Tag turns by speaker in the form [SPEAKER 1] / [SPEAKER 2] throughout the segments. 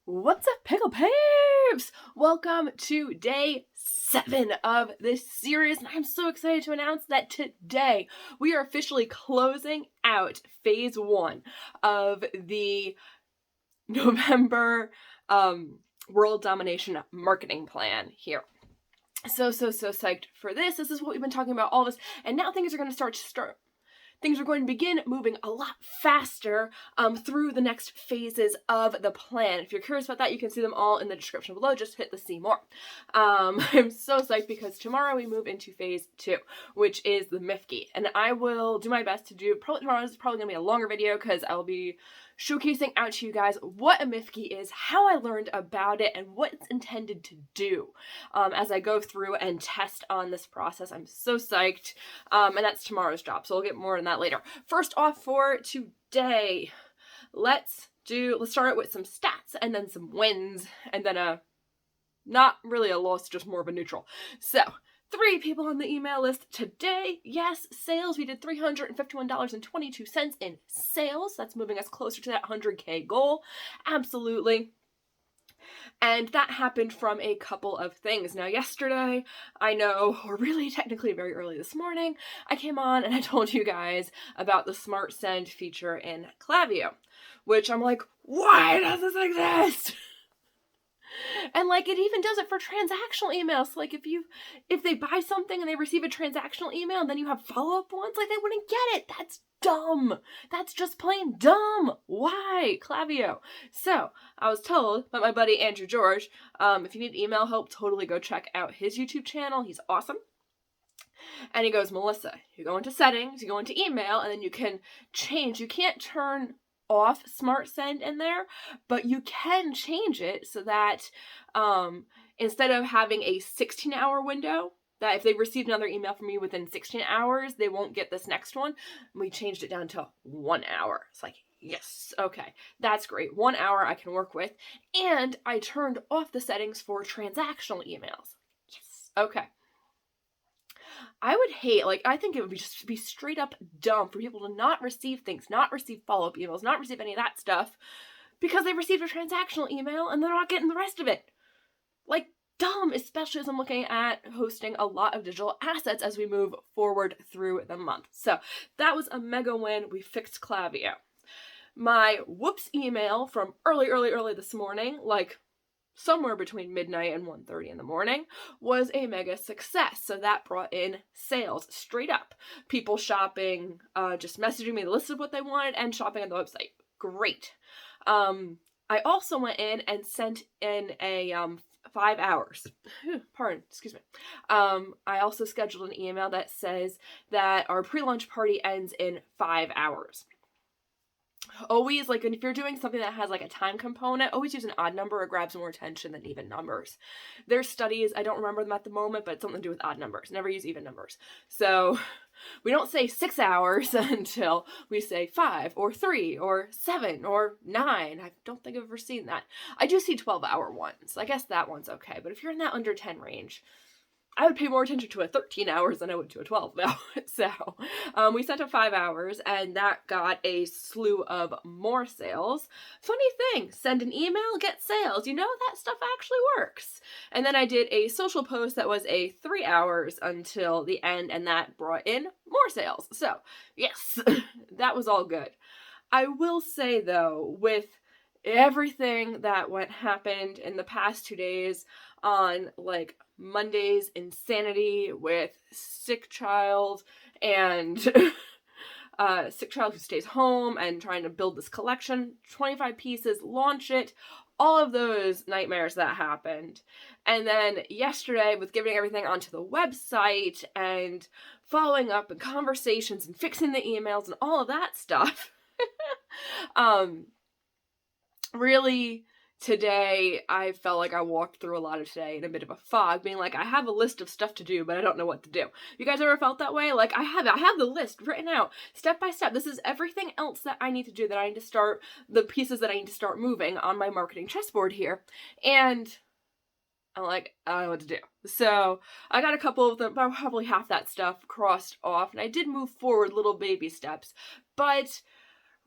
[SPEAKER 1] What's up, Pickle Peeps? Welcome to day 7 of this series, and I'm so excited to announce that today we are officially closing out phase 1 of the November World Domination Marketing Plan here. So psyched for this. This is what we've been talking about all this, and now things are going to Things are going to begin moving a lot faster through the next phases of the plan. If you're curious about that, you can see them all in the description below. Just hit the see more. I'm so psyched because tomorrow we move into phase 2, which is the MIFGE. And I will do my best to do, tomorrow is probably going to be a longer video because I'll be showcasing out to you guys what a MIFGE is, how I learned about it, and what it's intended to do as I go through and test on this process. I'm so psyched, and that's tomorrow's job, so we'll get more on that later. First off for today, let's start out with some stats, and then some wins, and then not really a loss, just more of a neutral. So, 3 people on the email list today. Yes, sales. We did $351.22 in sales. That's moving us closer to that 100K goal. Absolutely. And that happened from a couple of things. Now, yesterday, I know, or really technically very early this morning, I came on and I told you guys about the Smart Send feature in Klaviyo, which I'm like, why does this exist? And like, it even does it for transactional emails. So, like, if they buy something and they receive a transactional email and then you have follow-up ones, like, they wouldn't get it. That's dumb. That's just plain dumb. Why? Klaviyo. So, I was told by my buddy Andrew George, if you need email help, totally go check out his YouTube channel. He's awesome. And he goes, Melissa, you go into settings, you go into email, and then you can change. You can't turn off Smart Send in there, but you can change it so that instead of having a 16-hour window, that if they received another email from you within 16 hours, they won't get this next one. We changed it down to 1 hour. It's like, yes, okay, that's great. 1 hour I can work with. And I turned off the settings for transactional emails. Yes, okay. I would hate, I think it would be straight up dumb for people to not receive things, not receive follow-up emails, not receive any of that stuff because they received a transactional email and they're not getting the rest of it. Like, dumb, especially as I'm looking at hosting a lot of digital assets as we move forward through the month. So that was a mega win. We fixed Klaviyo. My whoops email from early this morning, like somewhere between midnight and 1:30 in the morning, was a mega success. So that brought in sales straight up. People shopping, just messaging me the list of what they wanted and shopping on the website. Great. I also went in and sent in a 5 hours. Excuse me. I also scheduled an email that says that our pre-launch party ends in 5 hours. Always, like, if you're doing something that has like a time component, always use an odd number. It grabs more attention than even numbers. There's studies, I don't remember them at the moment, but it's something to do with odd numbers. Never use even numbers. So we don't say 6 hours until we say 5 or 3 or 7 or 9. I don't think I've ever seen that. I do see 12-hour ones. I guess that one's okay. But if you're in that under 10 range, I would pay more attention to a 13 hours than I would to a 12 now. So we sent a 5 hours and that got a slew of more sales. Funny thing, send an email, get sales. You know, that stuff actually works. And then I did a social post that was a 3 hours until the end, and that brought in more sales. So yes, that was all good. I will say though, with everything that happened in the past 2 days on like Monday's insanity with sick child and sick child who stays home and trying to build this collection, 25 pieces, launch it, all of those nightmares that happened. And then yesterday with getting everything onto the website and following up and conversations and fixing the emails and all of that stuff. Really, today, I felt like I walked through a lot of today in a bit of a fog, being like, I have a list of stuff to do, but I don't know what to do. You guys ever felt that way? Like, I have the list written out, step by step. This is everything else that I need to do, that I need to start, the pieces that I need to start moving on my marketing chessboard here. And I'm like, I don't know what to do. So I got a couple of them, probably half that stuff crossed off, and I did move forward little baby steps, but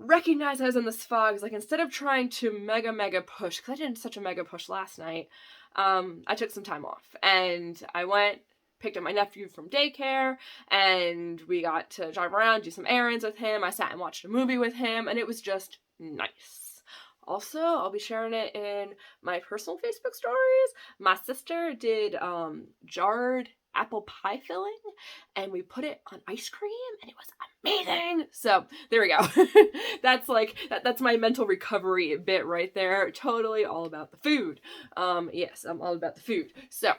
[SPEAKER 1] recognized I was in this fog. Like, instead of trying to mega push, because I did such a mega push last night, I took some time off, and I went, picked up my nephew from daycare, and we got to drive around, do some errands with him. I sat and watched a movie with him, and it was just nice. Also, I'll be sharing it in my personal Facebook stories. My sister did jarred apple pie filling, and we put it on ice cream, and it was amazing. So there we go. that's my mental recovery bit right there. Totally all about the food. Yes, I'm all about the food. So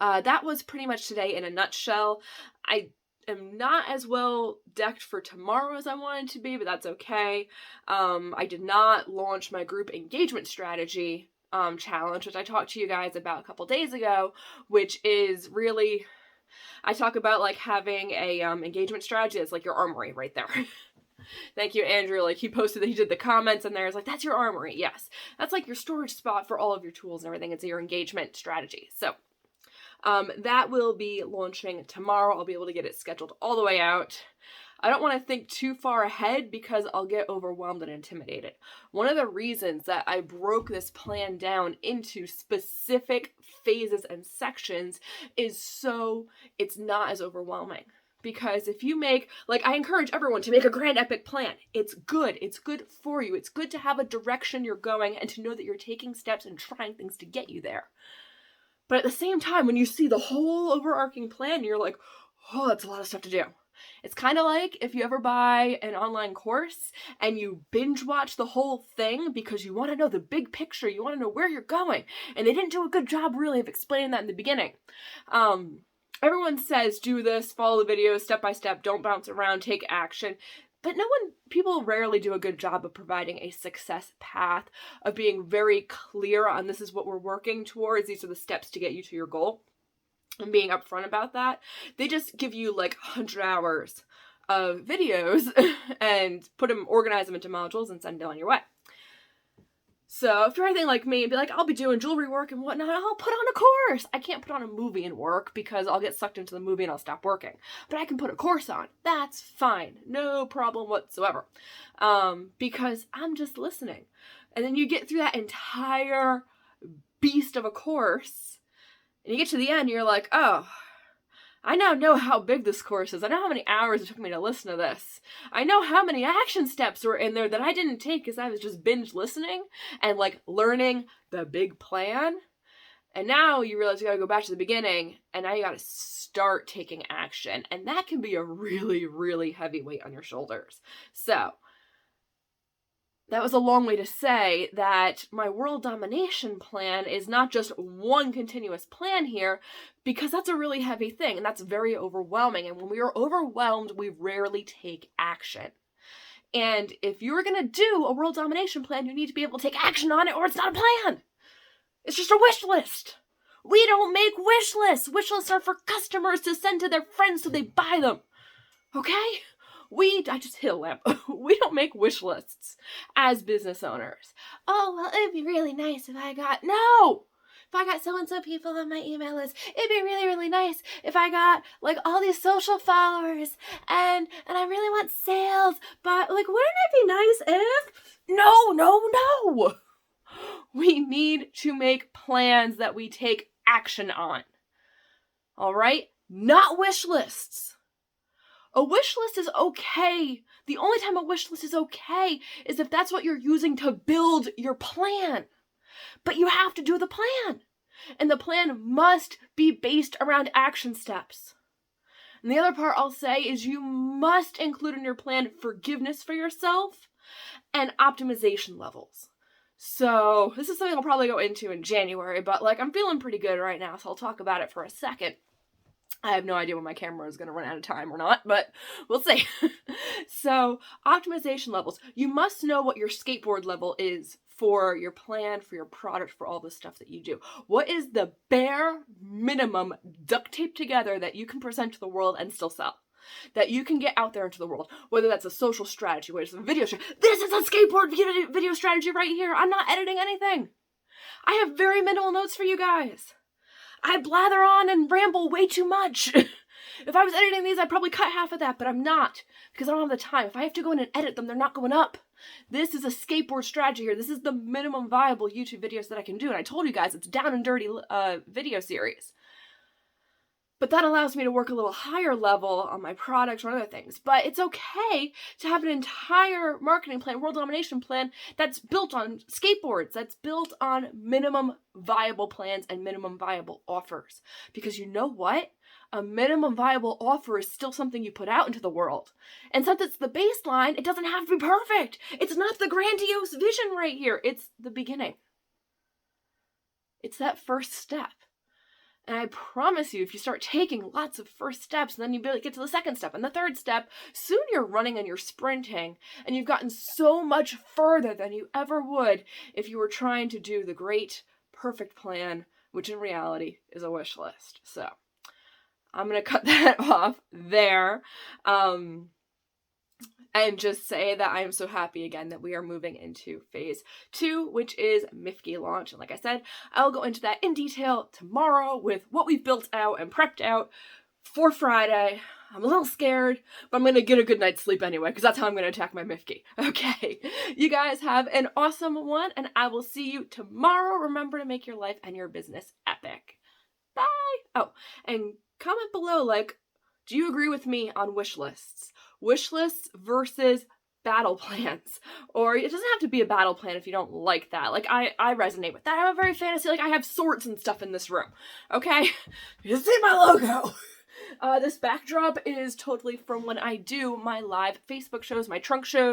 [SPEAKER 1] that was pretty much today in a nutshell. I am not as well decked for tomorrow as I wanted to be, but that's okay. I did not launch my group engagement strategy challenge, which I talked to you guys about a couple days ago, which is really, I talk about like having a engagement strategy that's like your armory right there. Thank you, Andrew. Like, he posted that he did the comments and there's like, that's your armory. Yes, that's like your storage spot for all of your tools and everything. It's your engagement strategy. So that will be launching tomorrow. I'll be able to get it scheduled all the way out. I don't want to think too far ahead because I'll get overwhelmed and intimidated. One of the reasons that I broke this plan down into specific phases and sections is so it's not as overwhelming. Because if you make, like, I encourage everyone to make a grand epic plan. It's good. It's good for you. It's good to have a direction you're going and to know that you're taking steps and trying things to get you there. But at the same time, when you see the whole overarching plan, you're like, oh, that's a lot of stuff to do. It's kind of like if you ever buy an online course and you binge watch the whole thing because you want to know the big picture, you want to know where you're going, and they didn't do a good job really of explaining that in the beginning. Everyone says do this, follow the videos step by step, don't bounce around, take action. But people rarely do a good job of providing a success path, of being very clear on this is what we're working towards, these are the steps to get you to your goal, and being upfront about that. They just give you like 100 hours of videos and organize them into modules and send it on your way. So if you're anything like me and be like, I'll be doing jewelry work and whatnot, I'll put on a course. I can't put on a movie and work because I'll get sucked into the movie and I'll stop working. But I can put a course on. That's fine. No problem whatsoever. Because I'm just listening. And then you get through that entire beast of a course and you get to the end and you're like, oh, I now know how big this course is. I know how many hours it took me to listen to this. I know how many action steps were in there that I didn't take because I was just binge listening and like learning the big plan. And now you realize you gotta go back to the beginning and now you gotta start taking action. And that can be a really, really heavy weight on your shoulders. So that was a long way to say that my world domination plan is not just one continuous plan here, because that's a really heavy thing and that's very overwhelming. And when we are overwhelmed, we rarely take action. And if you're going to do a world domination plan, you need to be able to take action on it or it's not a plan. It's just a wish list. We don't make wish lists. Wish lists are for customers to send to their friends so they buy them. Okay? I just hit a lamp. We don't make wish lists as business owners. Oh, well, it'd be really nice if I got so-and-so people on my email list. It'd be really, really nice if I got, like, all these social followers, and I really want sales, but, like, wouldn't it be nice if... No. We need to make plans that we take action on. All right? Not wish lists. A wish list is okay. The only time a wish list is okay is if that's what you're using to build your plan. But you have to do the plan. And the plan must be based around action steps. And the other part I'll say is you must include in your plan forgiveness for yourself and optimization levels. So this is something I'll probably go into in January, but like I'm feeling pretty good right now, so I'll talk about it for a second. I have no idea when my camera is going to run out of time or not, but we'll see. So, optimization levels. You must know what your skateboard level is for your plan, for your product, for all the stuff that you do. What is the bare minimum duct tape together that you can present to the world and still sell? That you can get out there into the world, whether that's a social strategy, whether it's a video strategy. This is a skateboard video strategy right here. I'm not editing anything. I have very minimal notes for you guys. I blather on and ramble way too much. If I was editing these, I'd probably cut half of that, but I'm not, because I don't have the time. If I have to go in and edit them, they're not going up. This is a skateboard strategy here. This is the minimum viable YouTube videos that I can do. And I told you guys, it's down and dirty video series. But that allows me to work a little higher level on my products or other things. But it's okay to have an entire marketing plan, world domination plan, that's built on skateboards, that's built on minimum viable plans and minimum viable offers. Because you know what? A minimum viable offer is still something you put out into the world. And since it's the baseline, it doesn't have to be perfect. It's not the grandiose vision right here. It's the beginning. It's that first step. And I promise you, if you start taking lots of first steps, and then you get to the second step and the third step, soon you're running and you're sprinting, and you've gotten so much further than you ever would if you were trying to do the great, perfect plan, which in reality is a wish list. So I'm going to cut that off there. And just say that I am so happy again that we are moving into phase 2, which is MIFGE launch. And like I said, I'll go into that in detail tomorrow with what we've built out and prepped out for Friday. I'm a little scared, but I'm going to get a good night's sleep anyway, because that's how I'm going to attack my MIFGE. Okay, you guys have an awesome one, and I will see you tomorrow. Remember to make your life and your business epic. Bye! Oh, and comment below, like, do you agree with me on wish lists? Wish lists versus battle plans. Or it doesn't have to be a battle plan if you don't like that. Like, I resonate with that. I'm a very fantasy, like, I have swords and stuff in this room. Okay? You see my logo. This backdrop is totally from when I do my live Facebook shows, my trunk shows.